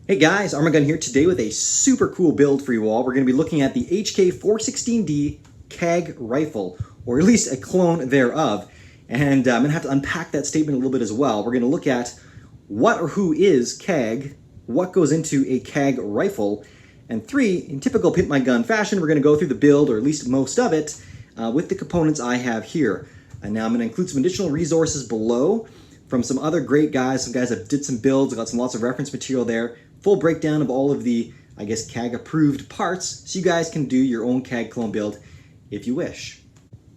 Hey guys, Arm&Gun here today with a super cool build for you all. We're going to be looking at the HK416D CAG rifle, or at least a clone thereof. And I'm going to have to unpack that statement a little bit as well. We're going to look at what or who is CAG, what goes into a CAG rifle, and 3, in typical PimpMyGun fashion, we're going to go through the build, or at least most of it, with the components I have here. And now I'm going to include some additional resources below from some other great guys, some guys that did some builds, got some lots of reference material there. Full breakdown of all of the, I guess, CAG approved parts, so you guys can do your own CAG clone build if you wish.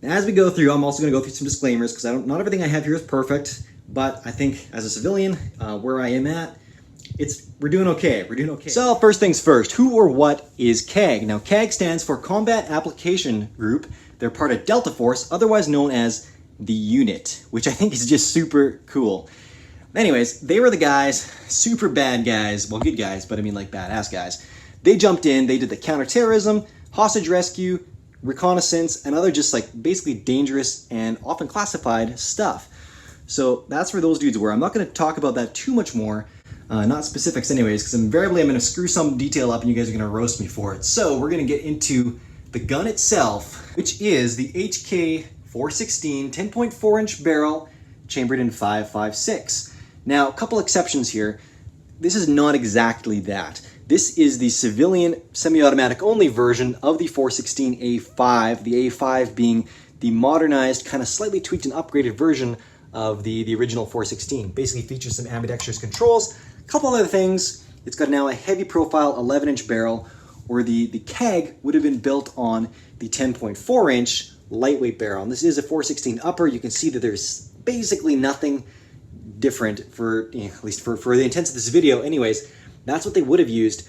And as we go through, I'm also going to go through some disclaimers because not everything I have here is perfect, but I think as a civilian, where I am at, we're doing okay. We're doing okay. So first things first, who or what is CAG? Now CAG stands for Combat Application Group. They're part of Delta Force, otherwise known as the Unit, which I think is just super cool. Anyways, they were the guys, super bad guys, well good guys, but I mean like badass guys. They jumped in, they did the counterterrorism, hostage rescue, reconnaissance, and other just like basically dangerous and often classified stuff. So that's where those dudes were. I'm not going to talk about that too much more, not specifics anyways, because invariably I'm going to screw some detail up and you guys are going to roast me for it. So we're going to get into the gun itself, which is the HK416 10.4 inch barrel chambered in 5.56. Now, a couple exceptions here. This is not exactly that. This is the civilian semi-automatic only version of the 416A5, the A5 being the modernized, kind of slightly tweaked and upgraded version of the original 416. Basically features some ambidextrous controls, a couple other things. It's got now a heavy profile 11-inch barrel, where the CAG would have been built on the 10.4-inch lightweight barrel. And this is a 416 upper. You can see that there's basically nothing different for, at least for the intents of this video. Anyways, that's what they would have used,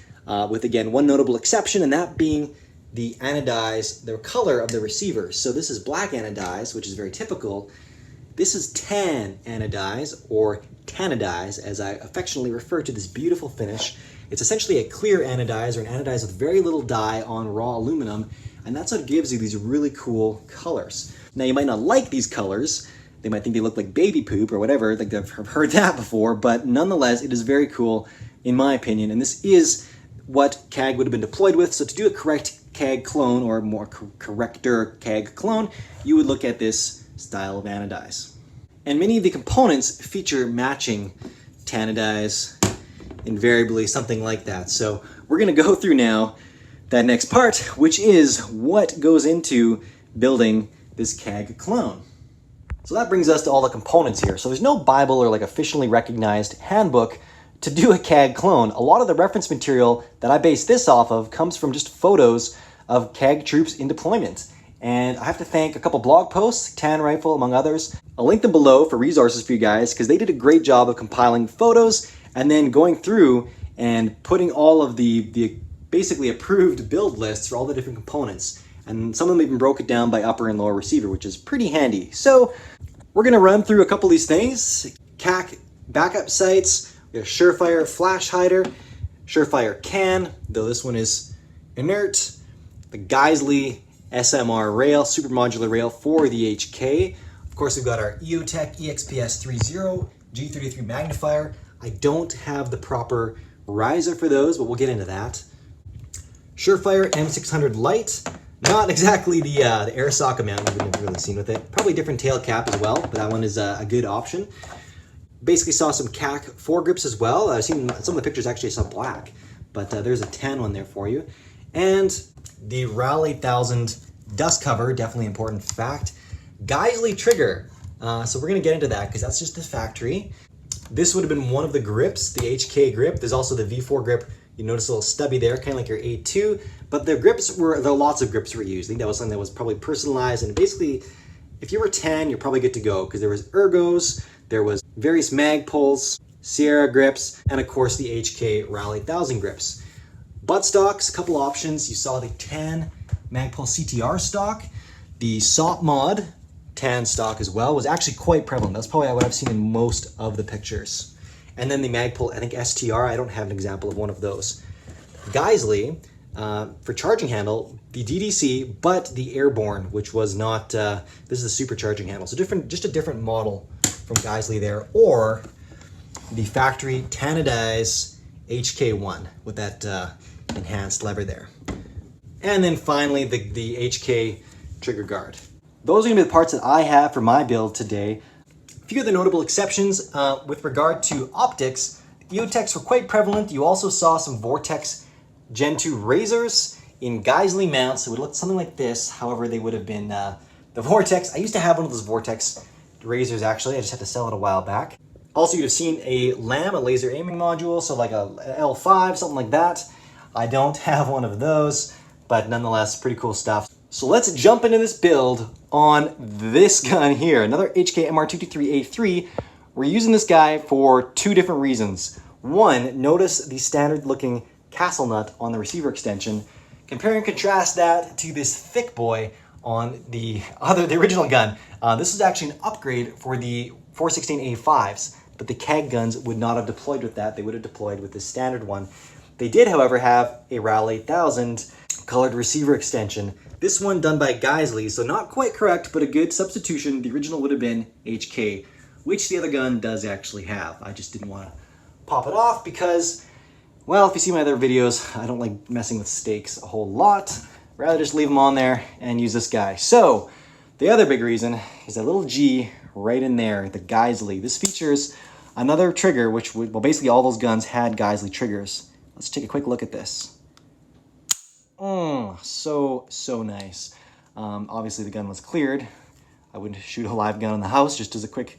with again one notable exception, and that being the anodized, the color of the receiver. So this is black anodized, which is very typical. This is tan anodized, or tanodized, as I affectionately refer to this beautiful finish. It's essentially a clear anodized, or an anodized with very little dye on raw aluminum, and that's what gives you these really cool colors. Now you might not like these colors. They might think they look like baby poop or whatever, like I've heard that before, but nonetheless, it is very cool in my opinion, and this is what CAG would have been deployed with. So to do a correct CAG clone, or more corrector CAG clone, you would look at this style of anodize. And many of the components feature matching tanodize, invariably something like that. So we're gonna go through now that next part, which is what goes into building this CAG clone. So that brings us to all the components here. So there's no Bible or like officially recognized handbook to do a CAG clone. A lot of the reference material that I base this off of comes from just photos of CAG troops in deployment. And I have to thank a couple blog posts, Tan Rifle among others. I'll link them below for resources for you guys, because they did a great job of compiling photos and then going through and putting all of the basically approved build lists for all the different components. And some of them even broke it down by upper and lower receiver, which is pretty handy. So we're gonna run through a couple of these things. CAC backup sights, we have Surefire flash hider, Surefire can, though this one is inert, the Geissele SMR rail, super modular rail for the HK. Of course, we've got our Eotech EXPS 3.0 G33 Magnifier. I don't have the proper riser for those, but we'll get into that. Surefire M600 light. Not exactly the air socket mount we've never really seen with it. Probably different tail cap as well, but that one is a good option. Basically saw some CAC foregrips as well. I've seen some of the pictures actually saw black, but there's a tan one there for you. And the RAL 8000 dust cover, definitely important fact. Geissele trigger. So we're gonna get into that because that's just the factory. This would have been one of the grips, the HK grip. There's also the V4 grip. You notice a little stubby there, kind of like your A2, but the grips there are lots of grips were used. I think that was something that was probably personalized, and basically, if you were 10, you're probably good to go, because there was ergos, there was various Magpols, Sierra grips, and of course the HK RAL 8000 grips. Buttstocks, a couple options. You saw the tan Magpul CTR stock, the SOP mod tan stock as well was actually quite prevalent. That's probably what I've seen in most of the pictures. And then the Magpul, I think STR, I don't have an example of one of those. Geissele, for charging handle, the DDC, but the airborne, which was not, this is the supercharging handle. So just a different model from Geissele there, or the factory Tanodized HK1 with that enhanced lever there. And then finally the HK trigger guard. Those are gonna be the parts that I have for my build today. A few of the notable exceptions with regard to optics, Eotechs were quite prevalent. You also saw some Vortex Gen 2 razors in Geissele mounts. It would look something like this. However, they would have been the Vortex. I used to have one of those Vortex razors actually. I just had to sell it a while back. Also, you'd have seen a LAM, a laser aiming module, so like a L5, something like that. I don't have one of those, but nonetheless, pretty cool stuff. So let's jump into this build on this gun here, another HK MR223A3. We're using this guy for two different reasons. One, notice the standard looking castle nut on the receiver extension. Compare and contrast that to this thick boy on the original gun. This is actually an upgrade for the 416A5s, but the CAG guns would not have deployed with that. They would have deployed with the standard one. They did, however, have a RAL 8000 colored receiver extension. This one done by Geissele, so not quite correct, but a good substitution. The original would have been HK, which the other gun does actually have. I just didn't want to pop it off because, well, if you see my other videos, I don't like messing with stakes a whole lot. Rather just leave them on there and use this guy. So the other big reason is that little G right in there, the Geissele. This features another trigger, which would, well, basically all those guns had Geissele triggers. Let's take a quick look at this. So nice. Obviously the gun was cleared. I wouldn't shoot a live gun in the house, just as a quick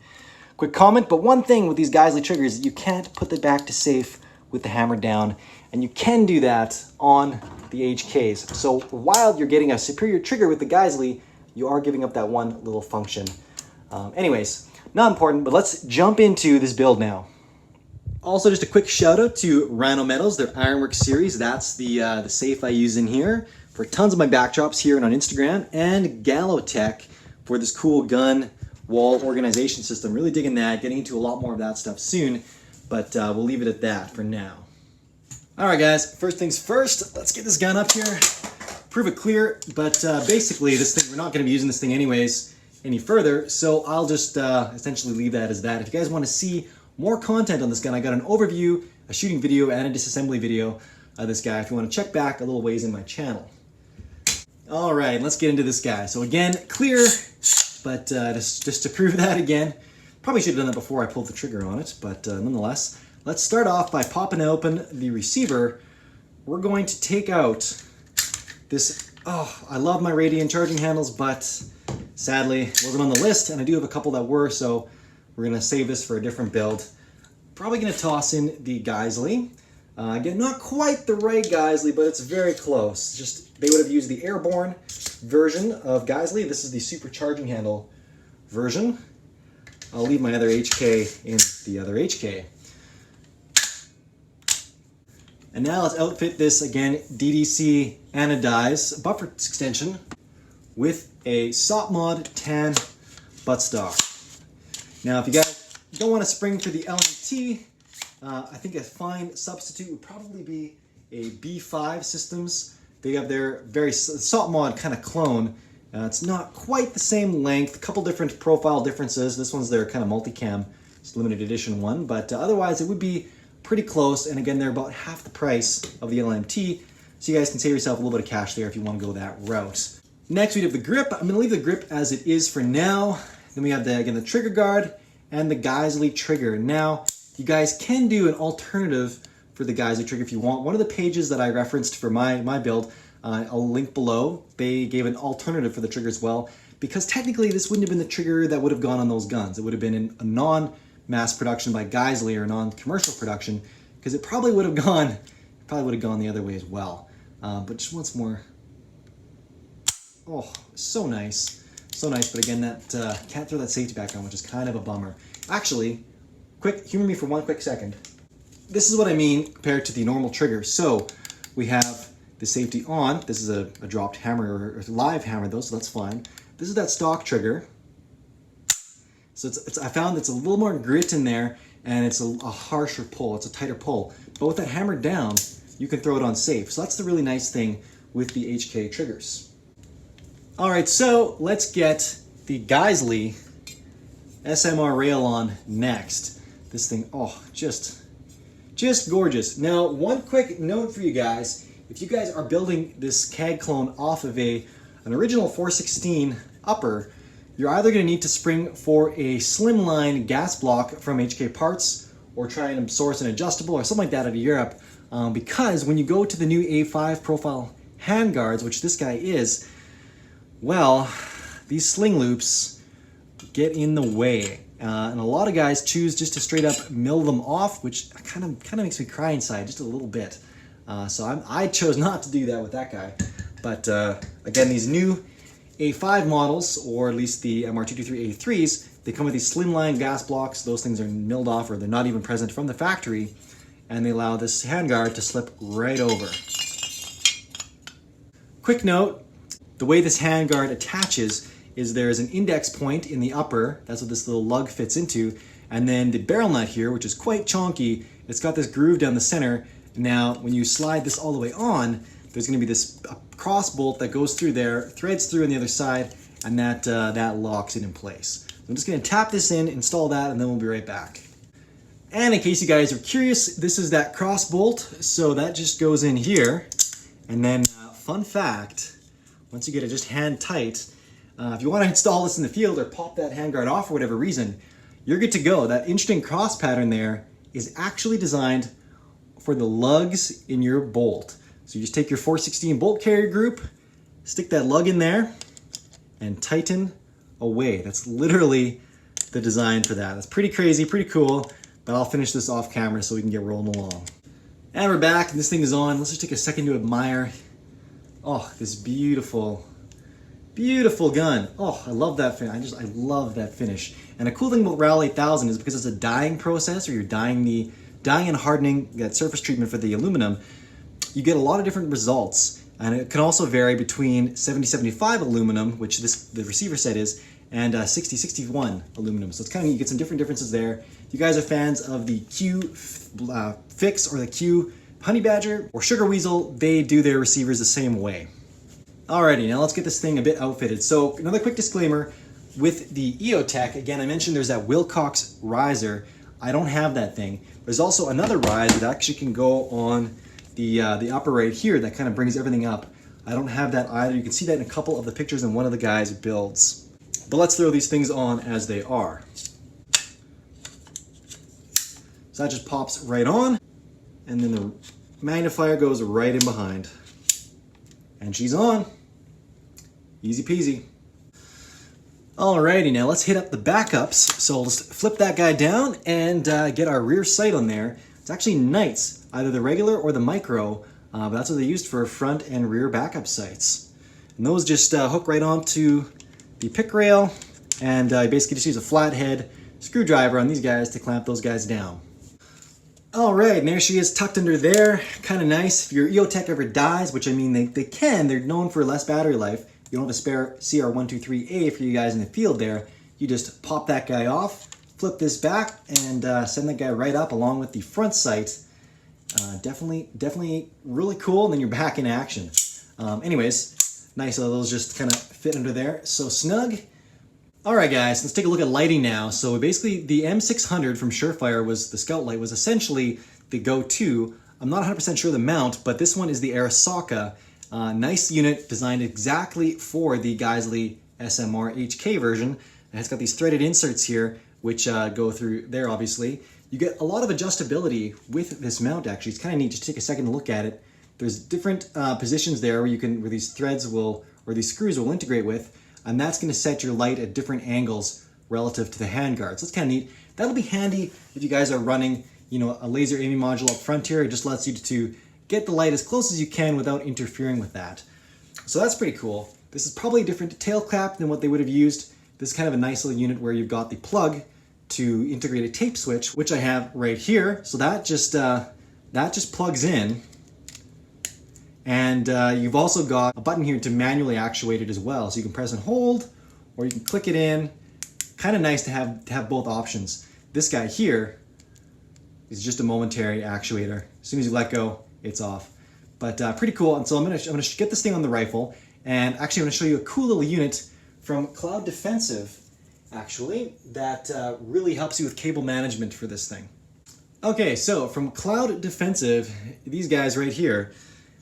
comment. But one thing with these Geissele triggers, you can't put the back to safe with the hammer down, and you can do that on the HKs. So while you're getting a superior trigger with the Geissele, you are giving up that one little function. Anyways, not important, but let's jump into this build now. Also, just a quick shout out to Rhino Metals, their Ironworks series. That's the safe I use in here for tons of my backdrops here and on Instagram, and Eotech for this cool gun wall organization system. Really digging that, getting into a lot more of that stuff soon, but we'll leave it at that for now. All right, guys, first things first, let's get this gun up here, prove it clear, but basically this thing, we're not gonna be using this thing anyways any further, so I'll just essentially leave that as that. If you guys wanna see more content on this gun, I got an overview, a shooting video, and a disassembly video of this guy if you want to check back a little ways in my channel. All right, let's get into this guy. So again, clear, but just to prove that again, probably should have done that before I pulled the trigger on it, but nonetheless, let's start off by popping open the receiver. We're going to take out this, I love my Radian charging handles, but sadly, it wasn't on the list, and I do have a couple that were, so we're gonna save this for a different build. Probably gonna toss in the Geissele. Again, not quite the right Geissele, but it's very close. Just, they would have used the airborne version of Geissele. This is the supercharging handle version. I'll leave my other HK in the other HK. And now let's outfit this, again, DDC Anodized buffer extension with a SOP mod tan buttstock. Now, if you guys don't want to spring for the LMT, I think a fine substitute would probably be a B5 Systems. They have their very SOP mod kind of clone. It's not quite the same length, a couple different profile differences. This one's their kind of multicam, it's limited edition one, but otherwise it would be pretty close. And again, they're about half the price of the LMT, so you guys can save yourself a little bit of cash there if you want to go that route. Next, we have the grip. I'm going to leave the grip as it is for now. Then we have the trigger guard and the Geissele trigger. Now, you guys can do an alternative for the Geissele trigger if you want. One of the pages that I referenced for my build, I'll link below. They gave an alternative for the trigger as well, because technically this wouldn't have been the trigger that would have gone on those guns. It would have been in a non-mass production by Geissele or non-commercial production, because it probably would have gone the other way as well. But just once more. Oh, so nice. So nice, but again, that can't throw that safety back on, which is kind of a bummer. Actually, humor me for one quick second. This is what I mean compared to the normal trigger. So we have the safety on. This is a dropped hammer or live hammer though, so that's fine. This is that stock trigger. So I found it's a little more grit in there, and it's a harsher pull. It's a tighter pull. But with that hammer down, you can throw it on safe. So that's the really nice thing with the HK triggers. All right, so let's get the Geissele SMR rail on next. This thing, just Just gorgeous. Now, one quick note for you guys. If you guys are building this CAG clone off of an original 416 upper, you're either going to need to spring for a slimline gas block from HK Parts or try and source an adjustable or something like that out of Europe, because when you go to the new A5 profile handguards, which this guy is, well, these sling loops get in the way. And a lot of guys choose just to straight up mill them off, which kind of makes me cry inside just a little bit. So I chose not to do that with that guy. But again, these new A5 models, or at least the MR223A3s, they come with these slimline gas blocks. Those things are milled off, or they're not even present from the factory, and they allow this handguard to slip right over. Quick note, the way this handguard attaches is there's an index point in the upper, that's what this little lug fits into, and then the barrel nut here, which is quite chonky, it's got this groove down the center. Now, when you slide this all the way on, there's gonna be this cross bolt that goes through there, threads through on the other side, and that locks it in place. So I'm just gonna tap this in, install that, and then we'll be right back. And in case you guys are curious, this is that cross bolt, so that just goes in here. And then, fun fact, once you get it just hand tight, if you want to install this in the field or pop that handguard off for whatever reason, you're good to go. That interesting cross pattern there is actually designed for the lugs in your bolt. So you just take your 416 bolt carrier group, stick that lug in there, and tighten away. That's literally the design for that. That's pretty crazy, pretty cool, but I'll finish this off camera so we can get rolling along. And we're back, and this thing is on. Let's just take a second to admire, oh, this beautiful gun. Oh, I love that finish. I love that finish. And a cool thing about RAL 8000 is because it's a dyeing process, or you're dyeing and hardening that surface treatment for the aluminum, you get a lot of different results. And it can also vary between 7075 aluminum, which the receiver set is, and 6061 aluminum. So it's kind of, you get some different differences there. If you guys are fans of the Q Fix or the Q Honey Badger or Sugar Weasel, they do their receivers the same way. Alrighty, now let's get this thing a bit outfitted. So another quick disclaimer, with the Eotech, again, I mentioned there's that Wilcox riser. I don't have that thing. There's also another riser that actually can go on the upper right here that kind of brings everything up. I don't have that either. You can see that in a couple of the pictures in one of the guys' builds. But let's throw these things on as they are. So that just pops right on, and then the magnifier goes right in behind. And she's on. Easy peasy. Alrighty, now let's hit up the backups. So we'll just flip that guy down and get our rear sight on there. It's actually Knights, either the regular or the micro, but that's what they used for front and rear backup sights. And those just hook right onto the pick rail, and you basically just use a flathead screwdriver on these guys to clamp those guys down. Alright, and there she is tucked under there. Kind of nice. If your Eotech ever dies, which I mean they can, they're known for less battery life. You don't have a spare CR123A for you guys in the field there. You just pop that guy off, flip this back, and send that guy right up along with the front sight. Definitely really cool, and then you're back in action. Anyways, nice how those just kind of fit under there. So snug. Alright guys, let's take a look at lighting now. So basically the M600 from Surefire, the scout light, was essentially the go-to. I'm not 100% sure the mount, but this one is the Arasaka. Nice unit designed exactly for the Geissele SMR HK version. And it's got these threaded inserts here, which go through there obviously. You get a lot of adjustability with this mount actually. It's kind of neat to take a second to look at it. There's different positions there where these threads or these screws will integrate with. And that's going to set your light at different angles relative to the handguard. So it's kind of neat. That'll be handy if you guys are running, a laser aiming module up front here. It just lets you to get the light as close as you can without interfering with that. So that's pretty cool. This is probably a different tail cap than what they would have used. This is kind of a nice little unit where you've got the plug to integrate a tape switch, which I have right here. So that just plugs in. And you've also got a button here to manually actuate it as well. So you can press and hold, or you can click it in. Kind of nice to have both options. This guy here is just a momentary actuator. As soon as you let go, it's off. But pretty cool. And so I'm gonna get this thing on the rifle. And actually I'm gonna show you a cool little unit from Cloud Defensive, actually, that really helps you with cable management for this thing. Okay, so from Cloud Defensive, these guys right here,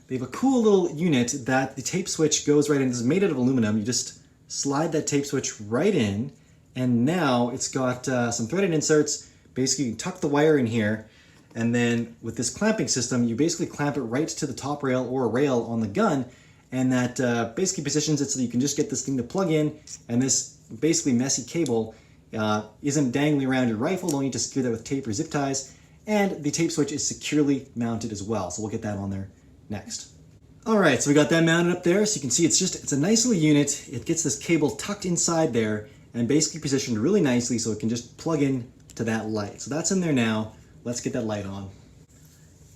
they have a cool little unit that the tape switch goes right in. This is made out of aluminum. You just slide that tape switch right in, and now it's got some threaded inserts. Basically, you can tuck the wire in here, and then with this clamping system, you basically clamp it right to the top rail or a rail on the gun, and that basically positions it so that you can just get this thing to plug in, and this basically messy cable isn't dangling around your rifle. Don't need to secure that with tape or zip ties. And the tape switch is securely mounted as well, so we'll get that on there next. All right, so we got that mounted up there, so you can see it's a nice little unit. It gets this cable tucked inside there and basically positioned really nicely so it can just plug in to that light. So that's in there now. Let's get that light on.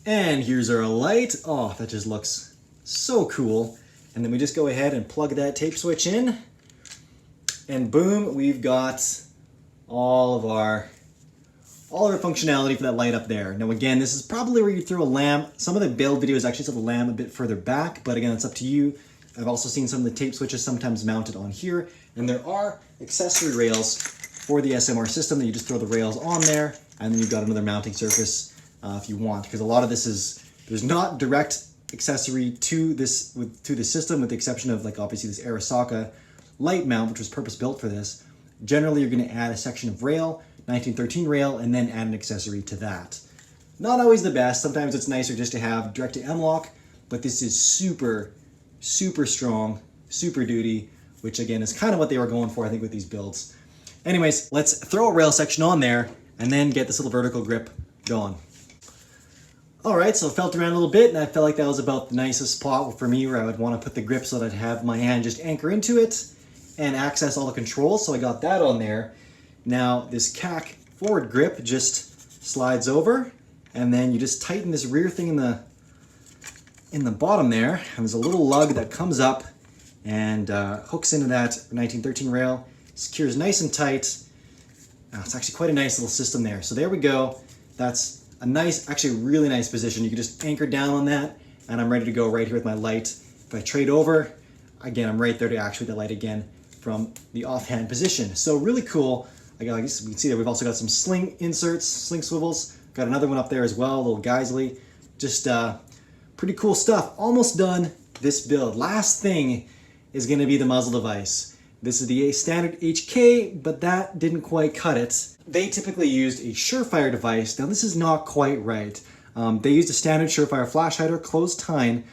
And here's our light. Oh, that just looks so cool. And then we just go ahead and plug that tape switch in, and boom, we've got all of our functionality for that light up there. Now again, this is probably where you throw a lamp. Some of the build videos actually set the lamp a bit further back, but again, it's up to you. I've also seen some of the tape switches sometimes mounted on here, and there are accessory rails for the SMR system that you just throw the rails on there, and then you've got another mounting surface if you want, because a lot of this there's not direct accessory to this system, with the exception of like obviously this Arasaka light mount, which was purpose built for this. Generally, you're going to add a section of rail, 1913 rail, and then add an accessory to that. Not always the best. Sometimes it's nicer just to have direct to M-lock, but this is super, super strong, super duty, which again is kind of what they were going for, I think, with these builds. Anyways, let's throw a rail section on there and then get this little vertical grip going. All right, so I felt around a little bit, and I felt like that was about the nicest spot for me where I would want to put the grip so that I'd have my hand just anchor into it and access all the controls. So I got that on there. Now this CAG forward grip just slides over, and then you just tighten this rear thing in the bottom there, and there's a little lug that comes up and hooks into that 1913 rail, secures nice and tight. It's actually quite a nice little system there. So there we go. That's a nice, actually really nice position. You can just anchor down on that, and I'm ready to go right here with my light. If I trade over, again, I'm right there to actuate the light again from the offhand position. So really cool. I guess we can see that we've also got some sling inserts, sling swivels. Got another one up there as well, a little Geissele. Just pretty cool stuff. Almost done this build. Last thing is gonna be the muzzle device. This is the standard HK, but that didn't quite cut it. They typically used a Surefire device. Now this is not quite right. They used a standard Surefire flash hider, closed tine.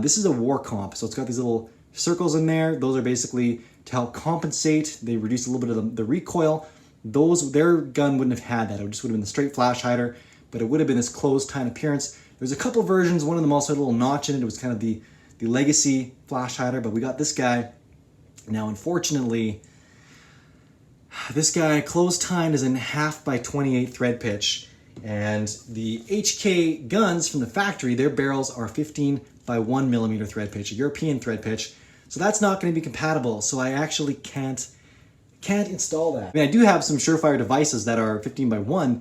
This is a war comp, so it's got these little circles in there. Those are basically to help compensate. They reduce a little bit of the recoil. Their gun wouldn't have had that. It just would have been the straight flash hider, but it would have been this closed tine appearance. There's a couple versions. One of them also had a little notch in it. It was kind of the legacy flash hider, but we got this guy. Now, unfortunately, this guy closed tine is in 1/2 by 28 thread pitch, and the HK guns from the factory, their barrels are 15 by 1 millimeter thread pitch, a European thread pitch. So that's not going to be compatible. So I actually can't install that. I mean, I do have some Surefire devices that are 15 by 1,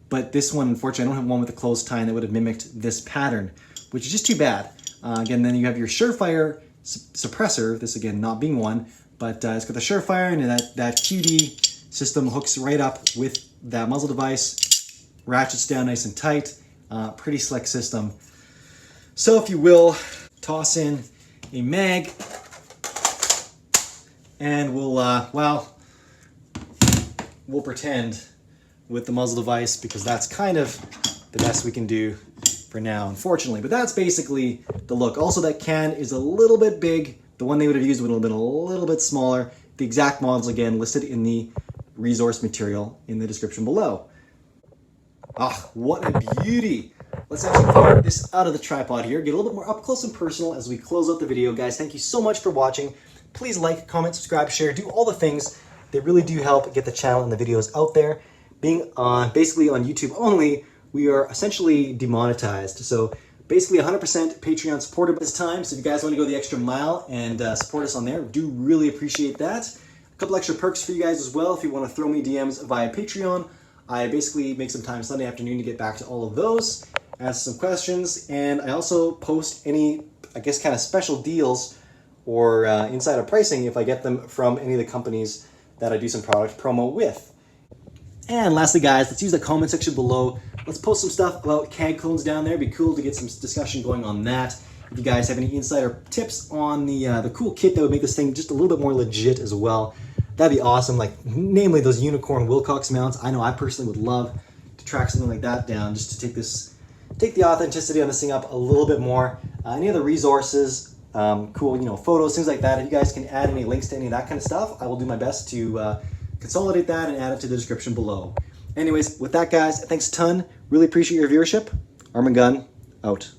but this one, unfortunately, I don't have one with a closed tine that would have mimicked this pattern, which is just too bad. Again, then you have your Surefire suppressor, this again not being one, but it's got the Surefire, and that QD system hooks right up with that muzzle device, ratchets down nice and tight. Pretty slick system. So if you will, toss in a mag, and we'll pretend with the muzzle device, because that's kind of the best we can do for now, unfortunately. But that's basically the look. Also, that can is a little bit big. The one they would have used would have been a little bit smaller. The exact models, again, listed in the resource material in the description below. Ah, what a beauty. Let's actually get this out of the tripod here, get a little bit more up close and personal as we close out the video. Guys, thank you so much for watching. Please like, comment, subscribe, share, do all the things. They really do help get the channel and the videos out there. Being basically on YouTube only, we are essentially demonetized. So basically 100% Patreon supported at this time. So if you guys want to go the extra mile and support us on there, do really appreciate that. A couple extra perks for you guys as well if you want to throw me DMs via Patreon. I basically make some time Sunday afternoon to get back to all of those, ask some questions, and I also post any, I guess, kind of special deals or insider pricing if I get them from any of the companies that I do some product promo with. And lastly, guys, let's use the comment section below. Let's post some stuff about CAG clones down there. It'd be cool to get some discussion going on that. If you guys have any insight or tips on the cool kit that would make this thing just a little bit more legit as well, that'd be awesome. Like, namely those unicorn Wilcox mounts. I know I personally would love to track something like that down, just to take the authenticity on this thing up a little bit more. Any other resources, cool, you know, photos, things like that. If you guys can add any links to any of that kind of stuff, I will do my best to consolidate that and add it to the description below. Anyways, with that, guys, thanks a ton. Really appreciate your viewership. Arm&Gun, out.